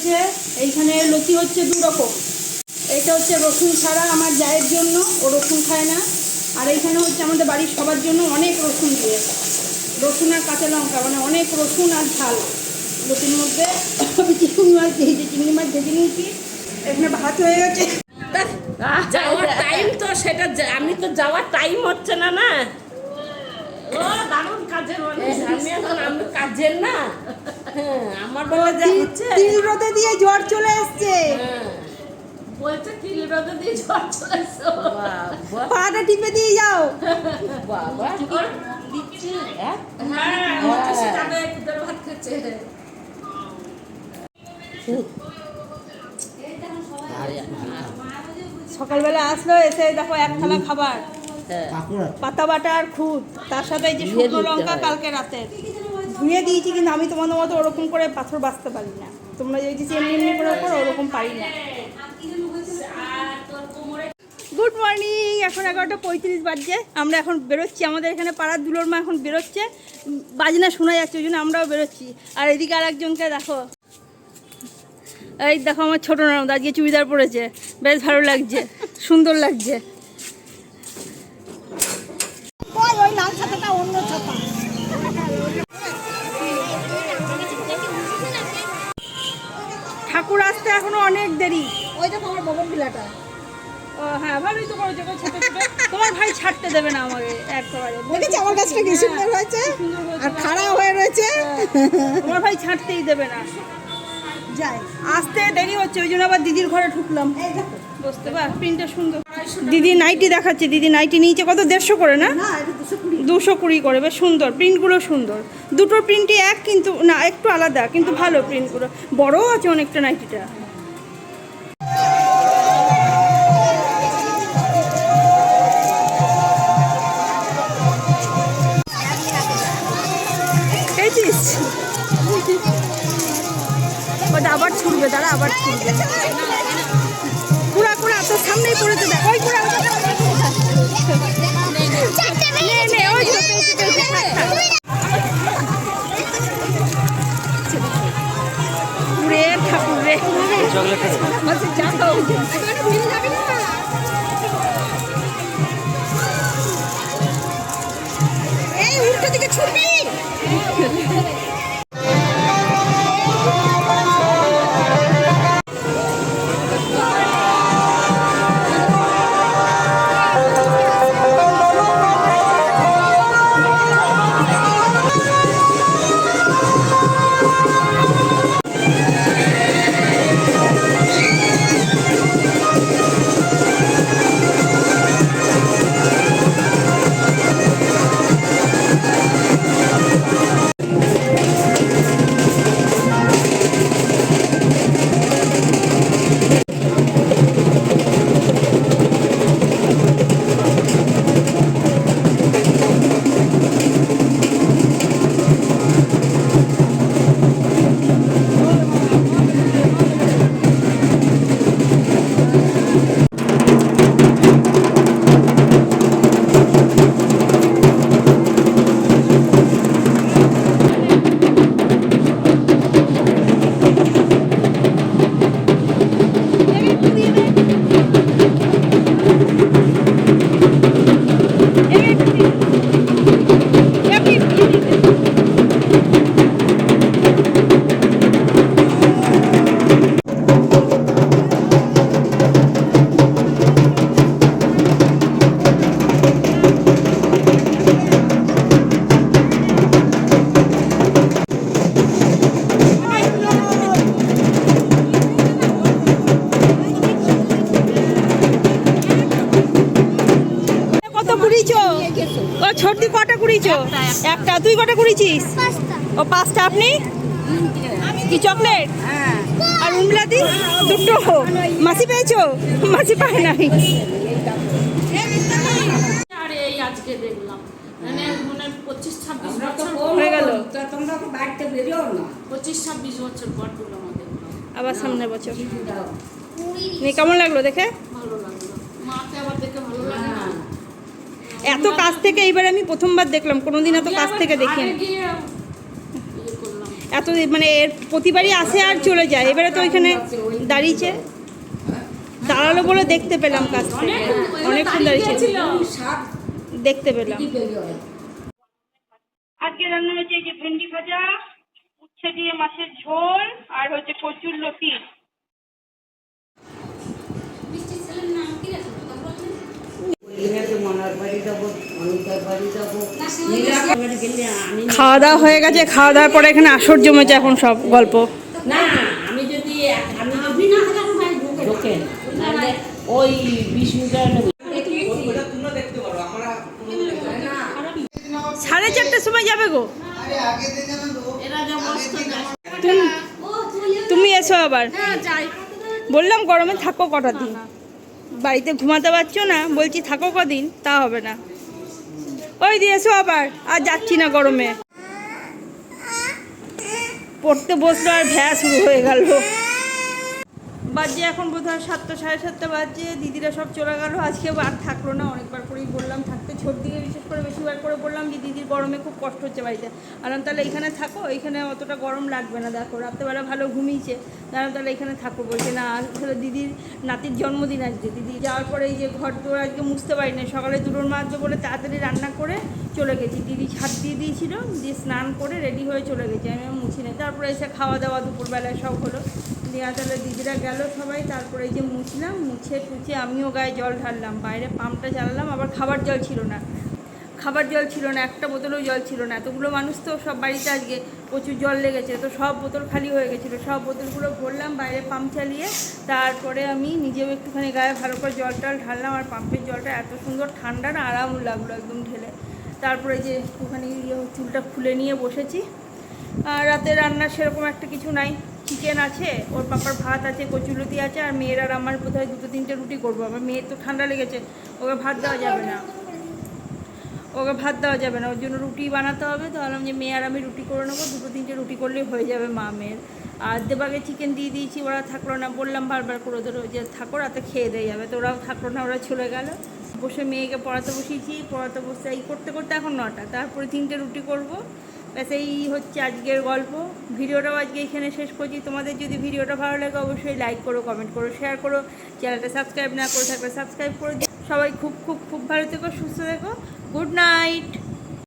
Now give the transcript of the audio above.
হয়েছে। এইখানে লতি হচ্ছে 2 রকম। এটা হচ্ছে রসুন ছাড়া আমার জায়ের জন্য, ও রসুন খায় না। আর এইখানে হচ্ছে আমাদের বাড়ির সবার জন্য অনেক রসুন দিয়ে, রসুন আর কাঁচা লঙ্কা, মানে অনেক রসুন আর ঝাল লতির মধ্যে। আমি চিংড়ি মাছ দিয়েছি, চিংড়ি মাছ ভেজে নিয়েছি। এখানে ভাত হয়ে গেছে। যাওয়ার টাইম তো সেটা, আমি তো যাওয়ার টাইম হচ্ছে না। না ও দারুণ কাজের মানুষ, আমি কাজের না। হ্যাঁ, আমার বলে যা হচ্ছে তিল রোদে দিয়ে জ্বর চলে এসছে। বলছে তিল রোদে দিয়ে জ্বর চলে এসছে। পাটা টিপে দিয়ে যাও বাবা দিচ্ছি। হ্যাঁ যাবে কুদের ভাত খাচ্ছে। সকালবেলা আসলো, এসে দেখো 1 থালা খাবার, পাতা বাটা আর খুদ, তার সাথে এই যে শুকনো লঙ্কা কালকে রাতে ধুয়ে দিয়েছি। কিন্তু আমি তোমাদের মতো ওরকম করে পাথর বাঁচতে পারি না। তোমরা যদি এমনি এমনি করে করো, ওরকম পারি না। Good morning. এখন 11:35 বাজছে। আমরা এখন বেরোচ্ছি, আমাদের এখানে পাড়ার দুলোর মা এখন বেরোচ্ছে, বাজনা শোনা যাচ্ছে, ওই জন্য আমরাও বেরোচ্ছি। আর এদিকে আর একজনকে দেখো, এই দেখো আমার ছোটো ননদ আজকে চুড়িদার পরেছে, বেশ ভালো লাগছে, সুন্দর লাগছে। ঠাকুর আসতে এখনো অনেক দেরি। ওই দেখো আমার বগন বিলাটা। ও হ্যাঁ, ভালোই তো করেছে। তোমার ভাই ছাড়তে দেবে না আমাকে একেবারে। দেখেছি আমার কাছটা কি সুন্দর হয়েছে, আর খাড়া হয়ে রয়েছে। তোমার ভাই ছাড়তেই দেবে না। যাই, আসতে দেরি হচ্ছে, ওই জন্য আবার দিদির ঘরে ঢুকলাম। বুঝতে পার, প্রিন্টটা সুন্দর। দিদি নাইটি দেখাচ্ছে, দিদি নাইটি নিয়েছে কত, 150 করে না? 220 করে। বেশ সুন্দর, প্রিন্টগুলো সুন্দর। দুটো প্রিন্টই এক, কিন্তু না একটু আলাদা, কিন্তু ভালো প্রিন্টগুলো। বড়ও আছে অনেকটা নাইটিটা। আবার ছুটবে, দাঁড়া আবার ছুটবে। কুড়া কুড়া তোর সামনেই পড়েছে, দেখ ওই কুড়া। কুড়ে ঠাকুর রে, এই উল্টো দিকে ছুটবি। ছোটদি কটা কুড়িয়েছো? একটা। তুই কটা কুড়িয়েছিস? ও 5টা। আপনি কি চকলেট আর উমলাদি? 2টো। মাসি পেয়েছো? মাসি পায় নাই। আরে এই আজকে দেখলাম, মানে 25-26 বছর হয়ে গেল। তোমরা বাড়িতে বেরিয়েও না। 25-26 বছর পর দিল আমাদের। আবার সামনের বছর। কেমন লাগলো দেখে? ভালো লাগলো। মাকে আবার দেখে ভালো লাগে না? এত কাছ থেকে এইবার আমি প্রথমবার দেখলাম, কোনোদিন এত কাছ থেকে দেখিনি। এত মানে এর প্রতিবারই আসে আর চলে যায়, এবারে তো ওইখানে দাঁড়িয়েছে, দাঁড়ালো বলে দেখতে পেলাম কাছ থেকে, অনেকক্ষণ দাঁড়িয়েছে দেখতে পেলাম। আজকে রান্না হয়েছে এই যে ভেন্ডি ভাজা, উচ্ছে দিয়ে মাছের ঝোল, আর হচ্ছে কচুর লতি। খাওয়া দাওয়া হয়ে গেছে, খাওয়া দাওয়ার পরে এখানে আসর জমেছে এখন সব গল্প। না আমি যদি ঢোকেন তাহলে ওই 20 মিটার নেব। 4:30টার সময় যাবে গো, এরা যা মস্ত যায়। তুমি এসো আবার। বললাম গরমে থাকো কটা দিন, বাড়িতে ঘুমাতে পারছো না, বলছি থাকো কদিন, তা হবে না। ওই দিয়ে এসো আবার, আর যাচ্ছি না গরমে। পড়তে বসলো আর ভ্যা শুরু হয়ে গেল। বাজে এখন বোধহয় 7টা 7:30 বাজে, দিদিরা সব চলে গেল, আজকে আর থাকলো না। অনেকবার করেই বললাম থাকতে, ছোট দিকে বিশেষ করে বেশিবার করে বললাম যে দিদির গরমে খুব কষ্ট হচ্ছে বাড়িতে। আর তাহলে এখানে থাকো, এখানে অতটা গরম লাগবে না, দেখো রাত্রেবেলা ভালো ঘুমিয়েছে, তাহলে এখানে থাকো। বলছে না, আসলে দিদির নাতির জন্মদিন আজকে, দিদি যাওয়ার পরে এই যে ঘর দোর আজকে মুছতে পারি না, সকালে দুটোর মাঝে বলে তাড়াতাড়ি রান্না করে চলে গেছি। দিদি ছাদ দিয়ে দিয়েছিল, দিয়ে স্নান করে রেডি হয়ে চলে গেছি, আমি মুছি নেই। তারপরে এসে খাওয়া দাওয়া দুপুরবেলায় সব হলো, দিয়ে তাহলে দিদিরা গেল সবাই। তারপরে এই যে মুছলাম, মুছে টুছে আমিও গায়ে জল ঢাললাম, বাইরে পাম্পটা চালালাম। আবার খাবার জল ছিল না, একটা বোতলও জল ছিল না। এতগুলো মানুষ তো সব বাড়িতে আজকে প্রচুর জল লেগেছে, তো সব বোতল খালি হয়ে গেছিলো, সব বোতলগুলো ভরলাম বাইরে পাম্প চালিয়ে। তারপরে আমি নিজেও একটুখানি গায়ে ভালো করে জল টল ঢাললাম, আর পাম্পের জলটা এত সুন্দর ঠান্ডা না, আরাম লাগলো একদম ঢেলে। তারপরে যে একটুখানি চুলটা খুলে নিয়ে বসেছি। আর রাতে রান্নার সেরকম একটা কিছু নাই, চিকেন আছে, ওর পাপার ভাত আছে, কচুলতি আছে, আর মেয়ের আর আমার বোধহয় 2-3টে রুটি করবো। আমার মেয়ের তো ঠান্ডা লেগেছে, ওকে ভাত দেওয়া যাবে না, ওর জন্য রুটি বানাতে হবে। তো ভাবলাম যে মেয়ে আর আমি রুটি করে নেবো, 2-3টে রুটি করলেই হয়ে যাবে মা মেয়ের। আর দেবাগে চিকেন দিয়ে দিয়েছি, ওরা থাকলো না, বললাম বারবার করে ওদের যে থাকো, রাতে খেয়ে দিয়ে যাবে, তো ওরাও থাকলো না, ওরা চলে গেল। বসে মেয়েকে পড়াতে বসিয়েছি, পড়াতে বসে এই করতে করতে এখন 9টা, তারপরে 3টে রুটি করবো। ব্যাস এই হচ্ছে আজকের গল্প। ভিডিওটাও আজকে এখানে শেষ করছি। তোমাদের যদি ভিডিওটা ভালো লাগে অবশ্যই লাইক করো, কমেন্ট করো, শেয়ার করো, চ্যানেলটা সাবস্ক্রাইব না করে থাকলে সাবস্ক্রাইব করে দিও। সবাই খুব খুব খুব ভালো থেকো, সুস্থ থেকো। Good night.